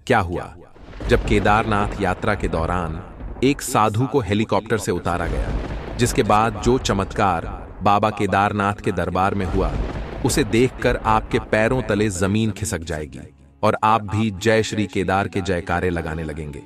क्या हुआ? जब केदारनाथ यात्रा के दौरान एक साधु को हेलीकॉप्टर से उतारा गया, जिसके बाद जो चमत्कार बाबा केदारनाथ के दरबार में हुआ, उसे देखकर आपके पैरों तले जमीन खिसक जाएगी और आप भी जय श्री केदार के जयकारे लगाने लगेंगे।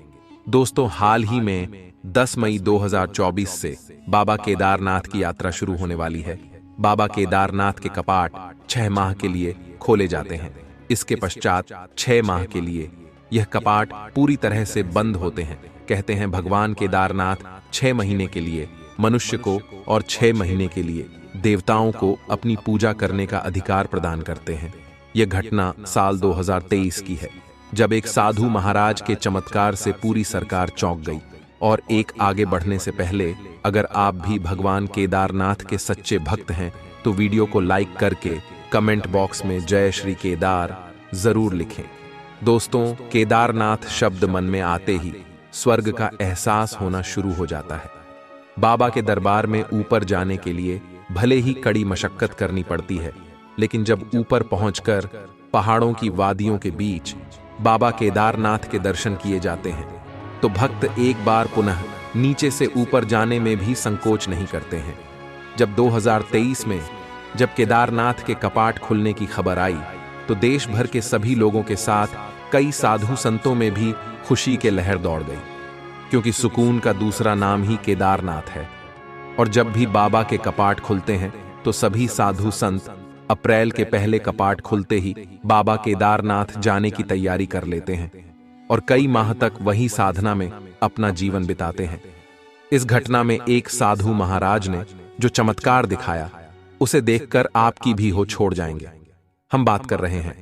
दोस्तों, हाल ही में 10 मई 2024 से बाबा केदारनाथ की यात्रा शुरू होने वाली है। बाबा केदारनाथ के कपाट 6 माह के लिए खोले जाते हैं। इसके पश्चात 6 माह के लिए यह कपाट पूरी तरह से बंद होते हैं। कहते हैं भगवान केदारनाथ 6 महीने के लिए मनुष्य को और 6 महीने के लिए देवताओं को अपनी पूजा करने का अधिकार प्रदान करते हैं। यह घटना साल 2023 की है, जब एक साधु महाराज के चमत्कार से पूरी सरकार चौंक गई। और एक आगे बढ़ने से पहले, अगर आप भी भगवान केदारनाथ के सच्चे भक्त हैं तो वीडियो को लाइक करके कमेंट बॉक्स में जय श्री केदार जरूर लिखें। दोस्तों, केदारनाथ शब्द मन में आते ही स्वर्ग का एहसास होना शुरू हो जाता है। बाबा के दरबार में ऊपर जाने के लिए भले ही कड़ी मशक्कत करनी पड़ती है, लेकिन जब ऊपर पहुंचकर पहाड़ों की वादियों के बीच बाबा केदारनाथ के दर्शन किए जाते हैं तो भक्त एक बार पुनः नीचे से ऊपर जाने में भी संकोच नहीं करते हैं। जब 2023 में जब केदारनाथ के कपाट खुलने की खबर आई तो देश भर के सभी लोगों के साथ कई साधु संतों में भी खुशी के लहर दौड़ गई, क्योंकि सुकून का दूसरा नाम ही केदारनाथ है। और जब भी बाबा के कपाट खुलते हैं तो सभी साधु संत अप्रैल के पहले कपाट खुलते ही बाबा केदारनाथ जाने की तैयारी कर लेते हैं और कई माह तक वही साधना में अपना जीवन बिताते हैं। इस घटना में एक साधु महाराज ने जो चमत्कार दिखाया, उसे देखकर आपकी भी हो छोड़ जाएंगे। हम बात कर रहे हैं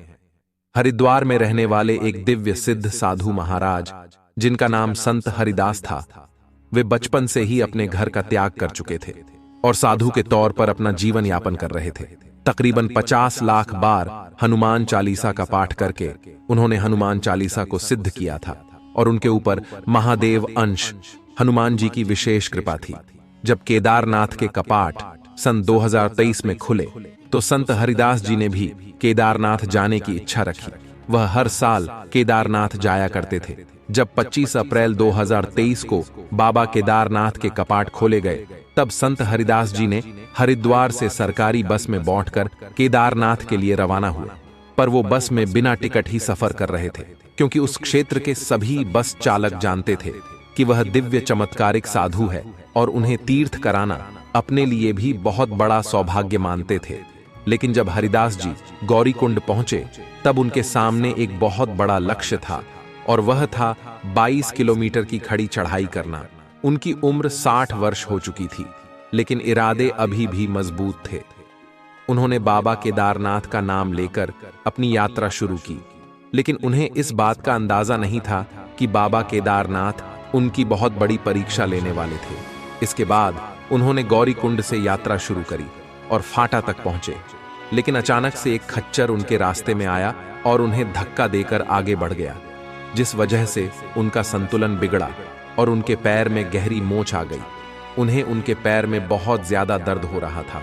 हरिद्वार में रहने वाले एक दिव्य सिद्ध साधु महाराज, जिनका नाम संत हरिदास था। वे बचपन से ही अपने घर का त्याग कर चुके थे और साधु के तौर पर अपना जीवन यापन कर रहे थे। तकरीबन 50 लाख बार हनुमान चालीसा का पाठ करके उन्होंने हनुमान चालीसा को सिद्ध किया था और उनके ऊपर महादेव अंश हनुमान जी की विशेष कृपा थी। जब केदारनाथ के कपाट सन 2023 में खुले तो संत हरिदास जी ने भी केदारनाथ जाने की इच्छा रखी। वह हर साल केदारनाथ जाया करते थे। जब 25 अप्रैल 2023 को बाबा केदारनाथ के कपाट खोले गए, तब संत हरिदास जी ने हरिद्वार से सरकारी बस में बैठकर केदारनाथ के लिए रवाना हुए। पर वो बस में बिना टिकट ही सफर कर रहे थे, क्योंकि उस क्षेत्र के सभी बस चालक जानते थे कि वह दिव्य चमत्कारिक साधु है और उन्हें तीर्थ कराना अपने लिए भी बहुत बड़ा सौभाग्य मानते थे। लेकिन जब हरिदास जी गौरीकुंड पहुंचे तब उनके सामने एक बहुत बड़ा लक्ष्य था, और वह था 22 किलोमीटर की खड़ी चढ़ाई करना। उनकी उम्र 60 वर्ष हो चुकी थी, लेकिन इरादे अभी भी मजबूत थे। उन्होंने बाबा केदारनाथ का नाम लेकर अपनी यात्रा शुरू की, लेकिन उन्हें इस बात का अंदाजा नहीं था कि बाबा केदारनाथ उनकी बहुत बड़ी परीक्षा लेने वाले थे। इसके बाद उन्होंने गौरीकुंड से यात्रा शुरू करी और फाटा तक पहुंचे, लेकिन अचानक से एक खच्चर उनके रास्ते में आया और उन्हें धक्का देकर आगे बढ़ गया, जिस वजह से उनका संतुलन बिगड़ा और उनके पैर में गहरी मोच आ गई। उन्हें उनके पैर में बहुत ज्यादा दर्द हो रहा था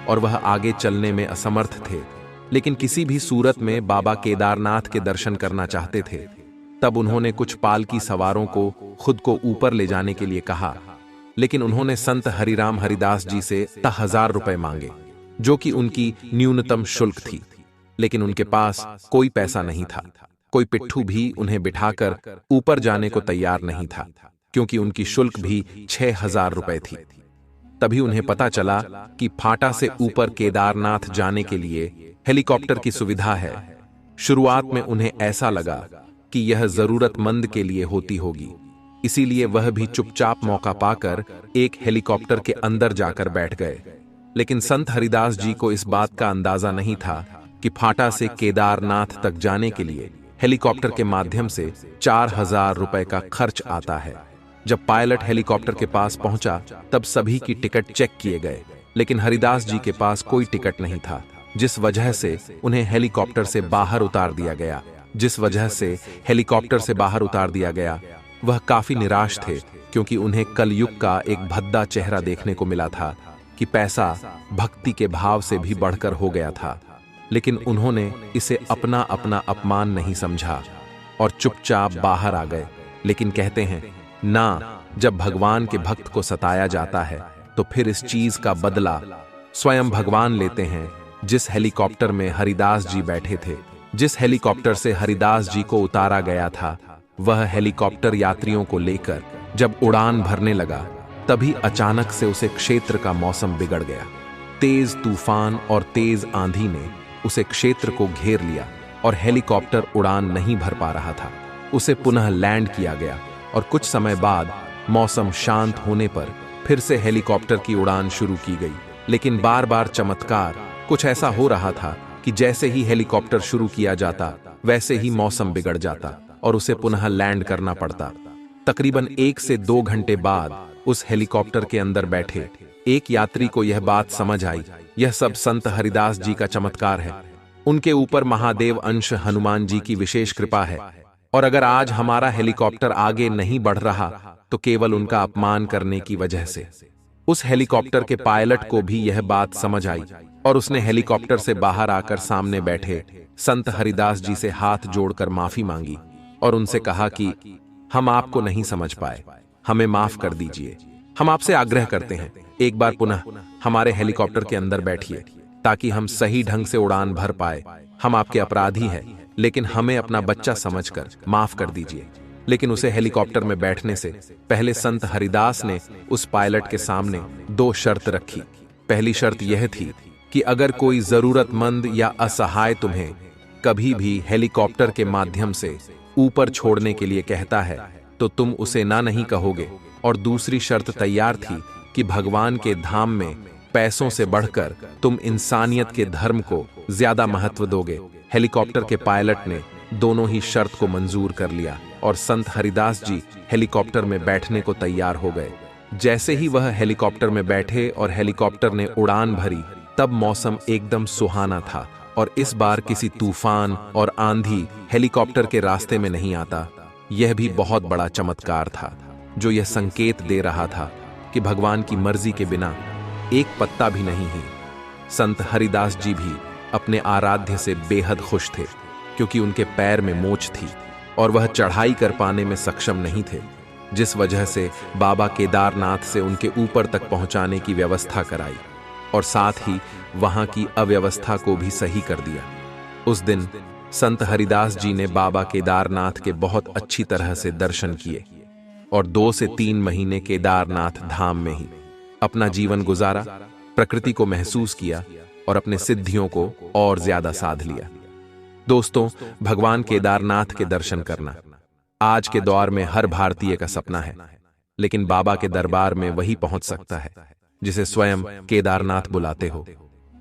और वह आगे चलने में असमर्थ थे, लेकिन किसी भी सूरत में बाबा केदारनाथ के दर्शन करना चाहते थे। तब उन्होंने कुछ पालकी सवारों को खुद को ऊपर ले जाने के लिए कहा, लेकिन उन्होंने संत हरिराम हरिदास जी से 1000 रुपए मांगे, जो कि उनकी न्यूनतम शुल्क थी। लेकिन उनके पास कोई पैसा नहीं था। कोई पिट्ठू भी उन्हें बिठाकर ऊपर जाने को तैयार नहीं था, क्योंकि उनकी शुल्क भी 6000 रुपए थी। तभी उन्हें पता चला कि फाटा से ऊपर केदारनाथ जाने के लिए हेलीकॉप्टर की सुविधा है। शुरुआत में उन्हें ऐसा लगा कि यह जरूरतमंद के लिए होती होगी, इसीलिए वह भी चुपचाप मौका पाकर एक हेलीकॉप्टर के अंदर जाकर बैठ गए। लेकिन संत हरिदास जी को इस बात का अंदाजा नहीं था कि फाटा से केदारनाथ तक जाने के लिए हेलीकॉप्टर के माध्यम से 4000 रुपए का खर्च आता है। जब पायलट हेलीकॉप्टर के पास पहुंचा तब सभी की टिकट चेक किए गए, लेकिन हरिदास जी के पास कोई टिकट नहीं था, जिस वजह से उन्हें हेलीकॉप्टर से बाहर उतार दिया गया। वह काफी निराश थे, क्योंकि उन्हें कलयुग का एक भद्दा चेहरा देखने को मिला था कि पैसा भक्ति के भाव से भी बढ़कर हो गया था। लेकिन उन्होंने इसे अपना अपना अपमान नहीं समझा। और चुपचाप बाहर आ गए। लेकिन कहते हैं ना, जब भगवान के भक्त को सताया जाता है तो फिर इस चीज का बदला स्वयं भगवान लेते हैं। जिस हेलीकॉप्टर में हरिदास जी बैठे थे, जिस हेलीकॉप्टर से हरिदास जी को उतारा गया था, वह हेलीकॉप्टर यात्रियों को लेकर जब उड़ान भरने लगा, तभी अचानक से उसे क्षेत्र का मौसम बिगड़ गया। तेज तूफान और तेज आंधी ने उसे क्षेत्र को घेर लिया और हेलीकॉप्टर उड़ान नहीं भर पा रहा था। उसे पुनः लैंड किया गया और कुछ समय बाद मौसम शांत होने पर फिर से हेलीकॉप्टर की उड़ान शुरू की गई। लेकिन बार बार चमत्कार कुछ ऐसा हो रहा था कि जैसे ही हेलीकॉप्टर शुरू किया जाता, वैसे ही मौसम बिगड़ जाता और उसे पुनः लैंड करना पड़ता। तकरीबन 1 से 2 घंटे बाद उस हेलीकॉप्टर के अंदर बैठे एक यात्री को यह बात समझ आई, यह सब संत हरिदास जी का चमत्कार है। उनके ऊपर महादेव अंश हनुमान जी की विशेष कृपा है, और अगर आज हमारा हेलीकॉप्टर आगे नहीं बढ़ रहा तो केवल उनका अपमान करने की वजह से। उस हेलीकॉप्टर के पायलट को भी यह बात समझ आई और उसने हेलीकॉप्टर से बाहर आकर सामने बैठे संत हरिदास जी से हाथ जोड़कर माफी मांगी और उनसे कहा कि हम आपको नहीं समझ पाए, हमें माफ कर दीजिए। हम आपसे आग्रह करते हैं, एक बार पुनः हमारे हेलीकॉप्टर के अंदर बैठिए ताकि हम सही ढंग से उड़ान भर पाए। हम आपके अपराधी हैं, लेकिन हमें अपना बच्चा समझकर माफ कर दीजिए। लेकिन उसे हेलीकॉप्टर में बैठने से पहले संत हरिदास ने उस पायलट के सामने 2 शर्त रखी। पहली शर्त यह थी कि अगर कोई जरूरतमंद या असहाय तुम्हें कभी भी हेलीकॉप्टर के माध्यम से ऊपर छोड़ने के लिए कहता है तो तुम उसे ना नहीं कहोगे। और दूसरी शर्त तैयार थी कि भगवान के धाम में पैसों से बढ़कर तुम इंसानियत के धर्म को ज्यादा महत्व दोगे। हेलीकॉप्टर के पायलट ने दोनों ही शर्त को मंजूर कर लिया और संत हरिदास जी हेलीकॉप्टर में बैठने को तैयार हो गए। जैसे ही वह हेलीकॉप्टर में बैठे और हेलीकॉप्टर ने उड़ान भरी, तब मौसम एकदम सुहाना था और इस बार किसी तूफान और आंधी हेलीकॉप्टर के रास्ते में नहीं आता। यह भी बहुत बड़ा चमत्कार था, जो यह संकेत दे रहा था कि भगवान की मर्जी के बिना एक पत्ता भी नहीं हिली। संत हरिदास जी भी अपने आराध्य से बेहद खुश थे, क्योंकि उनके पैर में मोच थी और वह चढ़ाई कर पाने में सक्षम नहीं थे, जिस वजह से बाबा केदारनाथ से उनके ऊपर तक पहुंचाने की व्यवस्था कराई और साथ ही वहां की अव्यवस्था को भी सही कर दिया। उस दिन संत हरिदास जी ने बाबा केदारनाथ के बहुत अच्छी तरह से दर्शन किए और 2 से 3 महीने केदारनाथ धाम में ही अपना जीवन गुजारा, प्रकृति को महसूस किया और अपने सिद्धियों को और ज्यादा साध लिया। दोस्तों, भगवान केदारनाथ के दर्शन करना आज के दौर में हर भारतीय का सपना है, लेकिन बाबा के दरबार में वही पहुंच सकता है जिसे स्वयं केदारनाथ बुलाते हो।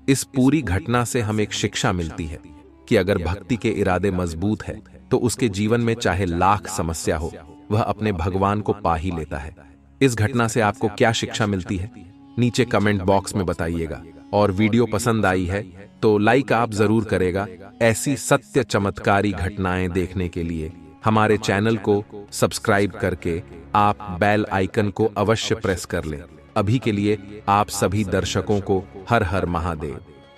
इस पूरी घटना से हमें एक शिक्षा मिलती है कि अगर भक्ति के इरादे मजबूत है तो उसके जीवन में चाहे लाख समस्या हो, वह अपने भगवान को पा ही लेता है। इस घटना से आपको क्या शिक्षा मिलती है, नीचे कमेंट बॉक्स में बताइएगा। और वीडियो पसंद आई है तो लाइक आप जरूर करेगा। ऐसी सत्य चमत्कारी घटनाएं देखने के लिए हमारे चैनल को सब्सक्राइब करके आप बेल आइकन को अवश्य प्रेस कर लें। अभी के लिए आप सभी दर्शकों को हर हर महादेव।